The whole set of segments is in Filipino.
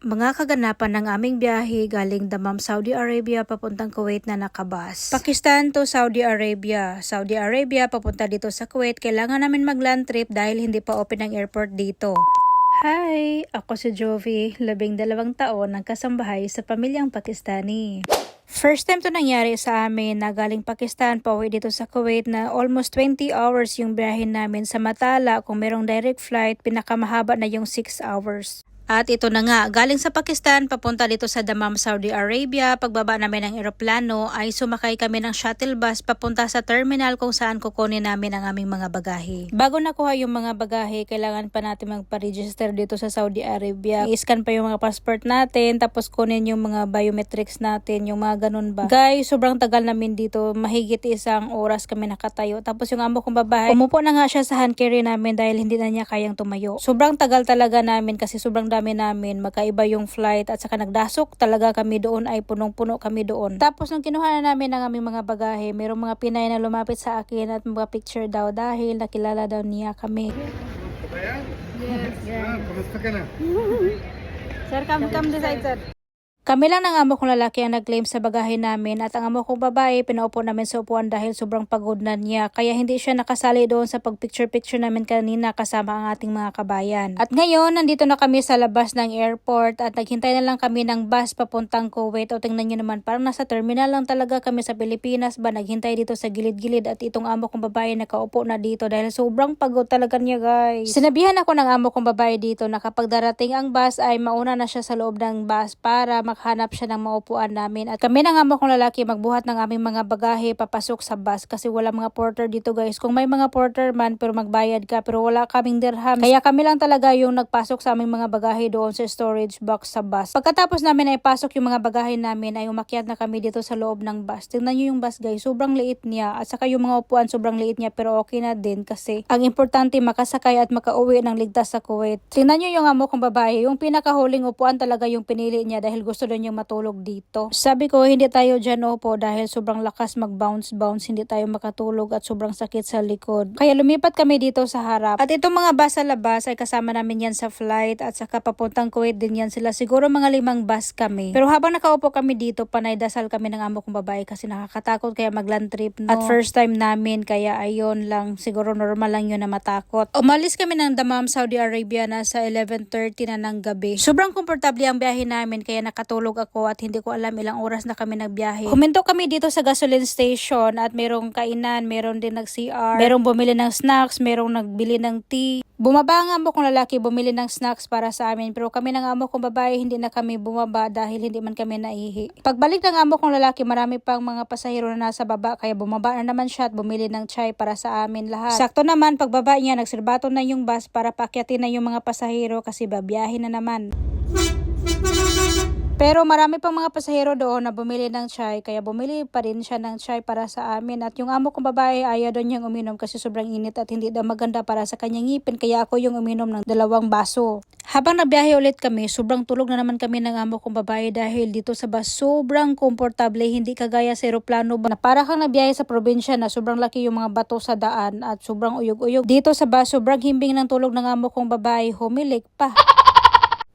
Mga kaganapan ng aming biyahe galing Dammam, Saudi Arabia papuntang Kuwait na nakabus. Pakistan to Saudi Arabia. Saudi Arabia papunta dito sa Kuwait. Kailangan namin mag-land trip dahil hindi pa open ang airport dito. Hi! Ako si Jovi, 12 taon ng kasambahay sa pamilyang Pakistani. First time to nangyari sa amin na galing Pakistan pauwi dito sa Kuwait na almost 20 hours yung biyahe namin. Samantala kung merong direct flight, pinakamahaba na yung 6 hours. At ito na nga, galing sa Pakistan papunta dito sa Dammam, Saudi Arabia. Pagbaba namin ng eroplano ay sumakay kami ng shuttle bus papunta sa terminal kung saan kukunin namin ang aming mga bagahe. Bago nakuha yung mga bagahe, kailangan pa natin magpa-register dito sa Saudi Arabia. I-scan pa yung mga passport natin, tapos kunin yung mga biometrics natin, yung mga ganun ba. Guys, sobrang tagal namin dito. Mahigit 1 oras kami nakatayo. Tapos yung amo kong babae, umupo na nga siya sa hand carry namin dahil hindi na niya kayang tumayo. Sobrang tagal talaga namin kasi sobrang dami namin, magkaiba yung flight at saka nagdasok talaga kami doon, ay punong-puno kami doon. Tapos nung kinuha na namin ang aming mga bagahe, mayroong mga Pinay na lumapit sa akin at mga picture daw dahil nakilala daw niya kami. Yes, sir, come this side, sir. Kami lang ng amo kong lalaki ang nag-claim sa bagahe namin at ang amo kong babae pinaupo namin sa upuan dahil sobrang pagod na niya, kaya hindi siya nakasali doon sa pag-picture-picture namin kanina kasama ang ating mga kabayan. At ngayon, nandito na kami sa labas ng airport at naghintay na lang kami ng bus papuntang Kuwait. O tingnan nyo naman, parang nasa terminal lang talaga kami sa Pilipinas ba, naghintay dito sa gilid-gilid at itong amo kong babae nakaupo na dito dahil sobrang pagod talaga niya, guys. Sinabihan ako ng amo kong babae dito na kapag darating ang bus ay mauna na siya sa loob ng bus para hanap siya ng maupuan namin. At kami na nga mo kong lalaki magbuhat ng aming mga bagahe papasok sa bus kasi wala mga porter dito, guys. Kung may mga porter man pero magbayad ka, pero wala kaming dirham. Kaya kami lang talaga yung nagpasok sa aming mga bagahe doon sa storage box sa bus. Pagkatapos namin ay pasok yung mga bagahe namin ay umakyat na kami dito sa loob ng bus. Tingnan nyo yung bus, guys. Sobrang liit niya at saka yung mga upuan sobrang liit niya pero okay na din kasi ang importante makasakay at makauwi ng ligtas sa Kuwait. Tingnan nyo yung amo kong babae. Yung pinakahuling upuan talaga yung pinili niya dahil gusto doon yung matulog dito. Sabi ko, hindi tayo dyan opo dahil sobrang lakas mag-bounce, hindi tayo makatulog at sobrang sakit sa likod. Kaya lumipat kami dito sa harap. At itong mga bus sa labas ay kasama namin yan sa flight at saka papuntang Kuwait din yan sila. Siguro mga 5 bus kami. Pero habang nakaupo kami dito, panay dasal kami ng amo kong babae kasi nakakatakot kaya mag-land trip, no? At first time namin, kaya ayun lang, siguro normal lang yun na matakot. Umalis kami ng Dammam, Saudi Arabia na sa 11:30 na ng gabi. Sobrang komportable ang biyahe namin kaya nakatulog ako at hindi ko alam ilang oras na kami nagbiyahe. Huminto kami dito sa gasoline station at merong kainan, meron din nag-CR, merong bumili ng snacks, merong nagbili ng tea. Bumaba ang amo kong lalaki bumili ng snacks para sa amin, pero kami ng amo kong babae hindi na kami bumaba dahil hindi man kami naihi. Pagbalik ng amo kong lalaki, marami pang mga pasahero na nasa baba kaya bumaba na naman siya at bumili ng chai para sa amin lahat. Sakto naman pagbaba niya, nagsirbato na yung bus para paakyatin na yung mga pasahero kasi babiyahin na naman. Pero marami pang mga pasahero doon na bumili ng chai, kaya bumili pa rin siya ng chai para sa amin. At yung amo kong babae ayaw doon niyang uminom kasi sobrang init at hindi daw maganda para sa kanyang ngipin, kaya ako yung uminom ng 2 baso. Habang nabiyahe ulit kami, sobrang tulog na naman kami ng amo kong babae dahil dito sa bus sobrang komportable, hindi kagaya sa eroplano na para kang nabiyahe sa probinsya na sobrang laki yung mga bato sa daan at sobrang uyog-uyog. Dito sa bus, sobrang himbing ng tulog ng amo kong babae, humilik pa.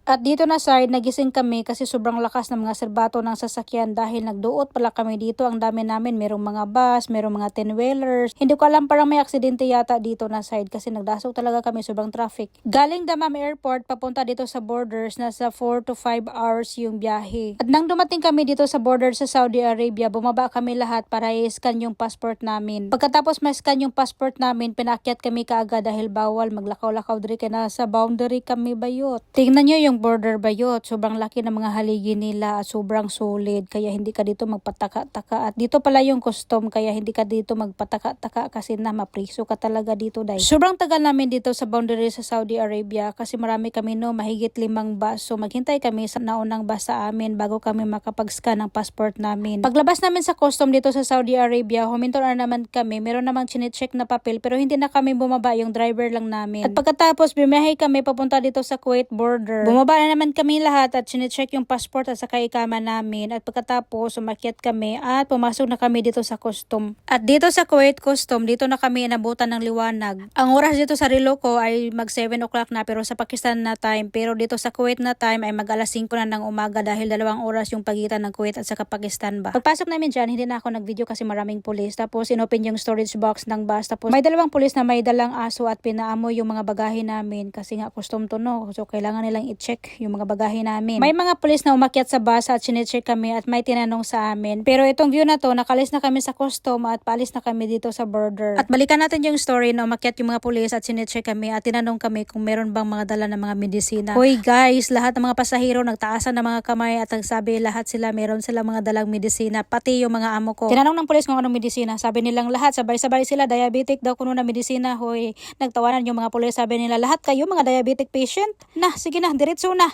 At dito na side, nagising kami kasi sobrang lakas ng mga serbato ng sasakyan dahil nagduot pala kami dito. Ang dami namin, merong mga bus, merong mga 10-wheelers. Hindi ko alam, parang may aksidente yata dito na side kasi nagdasok talaga kami, sobrang traffic. Galing Dammam Airport, papunta dito sa borders, nasa 4 to 5 hours yung biyahe. At nang dumating kami dito sa border sa Saudi Arabia, bumaba kami lahat para i-scan yung passport namin. Pagkatapos ma-scan yung passport namin, pinakyat kami kaagad dahil bawal maglakaw-lakaw diri kaya nasa boundary kami bayot. Tingnan nyo yung border bayot, sobrang laki ng mga haligi nila at sobrang solid kaya hindi ka dito magpataka-taka. At dito pala yung custom kaya hindi ka dito magpataka-taka kasi na mapriso ka talaga dito, dahil sobrang tagal namin dito sa boundary sa Saudi Arabia kasi marami kami, no, mahigit 5 bus, so maghintay kami sa naunang bus sa amin bago kami makapag-scan ng passport namin. Paglabas namin sa custom dito sa Saudi Arabia, huminto na naman kami, meron namang chine-check na papel pero hindi na kami bumaba, yung driver lang namin. At pagkatapos bumiyahe kami papunta dito sa Kuwait border. Bumaba na naman kami lahat at sinecheck yung passport at saka ikama namin at pagkatapos umakyat kami at pumasok na kami dito sa custom. At dito sa Kuwait Custom, dito na kami inabutan ng liwanag. Ang oras dito sa relo ko ay mag 7 o'clock na pero sa Pakistan na time, pero dito sa Kuwait na time ay mag alas 5 na ng umaga dahil 2 oras yung pagitan ng Kuwait at saka Pakistan ba. Pagpasok namin dyan, hindi na ako nag-video kasi maraming pulis. Tapos inopen yung storage box ng bus. Tapos may 2 pulis na may dalang aso at pinaamoy yung mga bagahe namin kasi nga custom to no. So kailangan nilang i-check yung mga bagahe namin. May mga pulis na umakyat sa bus at sinecheck kami at may tinanong sa amin. Pero itong view na to, nakalis na kami sa custom at paalis na kami dito sa border. At balikan natin yung story na umakyat yung mga pulis at sinecheck kami at tinanong kami kung meron bang mga dala ng mga medisina. Hoy guys, lahat ng mga pasahero nagtaasan ng mga kamay at nagsabi lahat sila meron silang mga dalang medisina, pati yung mga amo ko. Tinanong ng pulis kung anong medisina. Sabi nilang lahat, sabay-sabay sila, diabetic daw kuno na medisina. Hoy, nagtawanan yung mga pulis. Sabi nila lahat kayo mga diabetic patient. Na, sige na, diretso na.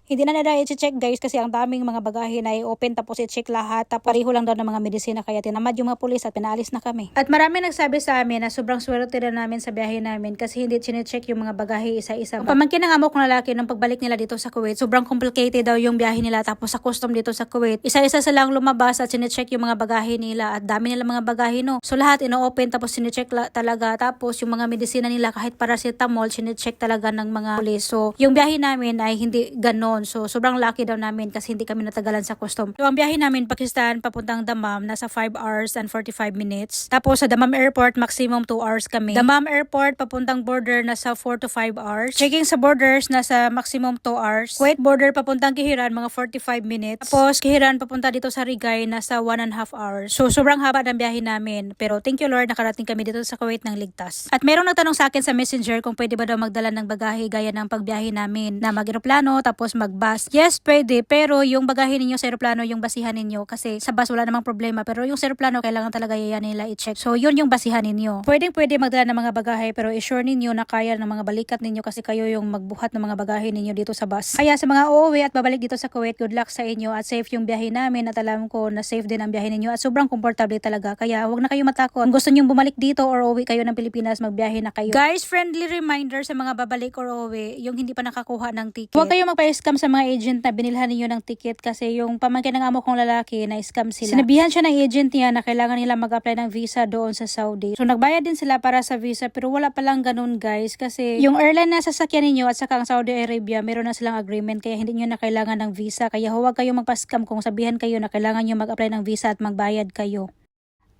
Hindi na nila i-check guys kasi ang daming mga bagahe na i-open tapos i-check lahat. Tapos pareho lang daw ng mga medisina kaya tinamad yung mga pulis at pinaalis na kami. At marami nagsabi sa amin na sobrang swerte na namin sa biyahe namin kasi hindi chine-check yung mga bagahe isa-isa. Ang pamangkin ng amo kong lalaki nung pagbalik nila dito sa Kuwait, sobrang complicated daw yung biyahe nila tapos sa custom dito sa Kuwait. Isa-isa silang lumabas at chine-check yung mga bagahe nila at dami nila mga bagahe no. So lahat ino-open tapos chine-check talaga tapos yung mga medisina nila kahit paracetamol chine-check talaga ng mga pulis. So yung biyahe namin ay hindi ganon. So, sobrang lucky daw namin kasi hindi kami natagalan sa custom. So, ang biyahe namin, Pakistan, papuntang Dammam, nasa 5 hours and 45 minutes. Tapos, sa Dammam Airport, maximum 2 hours kami. Dammam Airport, papuntang border, nasa 4 to 5 hours. Checking sa borders, nasa maximum 2 hours. Kuwait border, papuntang Kihiran, mga 45 minutes. Tapos, Kihiran, papunta dito sa Rigay, nasa 1.5 hours. So, sobrang haba ng biyahe namin. Pero, thank you Lord, nakarating kami dito sa Kuwait ng ligtas. At merong nagtanong sa akin sa messenger kung pwede ba daw magdala ng bagahe gaya ng pagbiyahe namin na mag-aeroplano, tapos mag-bus. Yes, pwede. Pero yung bagahe ninyo sa aeroplano, yung basihan ninyo. Kasi sa bus wala namang problema. Pero yung sa aeroplano, kailangan talaga yan nila i-check. So, yun yung basihan ninyo. Pwede magdala ng mga bagahe. Pero i-sure ninyo na kaya ng mga balikat ninyo kasi kayo yung magbuhat ng mga bagahe ninyo dito sa bus. Kaya sa mga uuwi at babalik dito sa Kuwait, good luck sa inyo at safe yung biyahe namin. At alam ko na safe din ang biyahe ninyo at sobrang komportable talaga. Kaya huwag na kayo matakot. Kung gusto nyo bumalik dito or uuwi kayo ng Pilipinas, magbiyahe na kayo. Guys, friendly reminder sa mga babalik or uuwi, yung hindi pa nakakuha ng ticket. Huwag kayo magpa-scam sa mga agent na binilhan ninyo ng ticket kasi yung pamangkin ng amo kong lalaki na scam sila. Sinabihan siya ng agent niya na kailangan nila mag-apply ng visa doon sa Saudi. So nagbayad din sila para sa visa pero wala palang ganun guys kasi yung airline na sasakyan ninyo at saka ang Saudi Arabia meron na silang agreement kaya hindi nyo na kailangan ng visa. Kaya huwag kayo magpa-scam kung sabihan kayo na kailangan nyo mag-apply ng visa at magbayad kayo.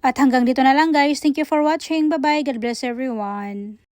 At hanggang dito na lang guys. Thank you for watching. Bye bye. God bless everyone.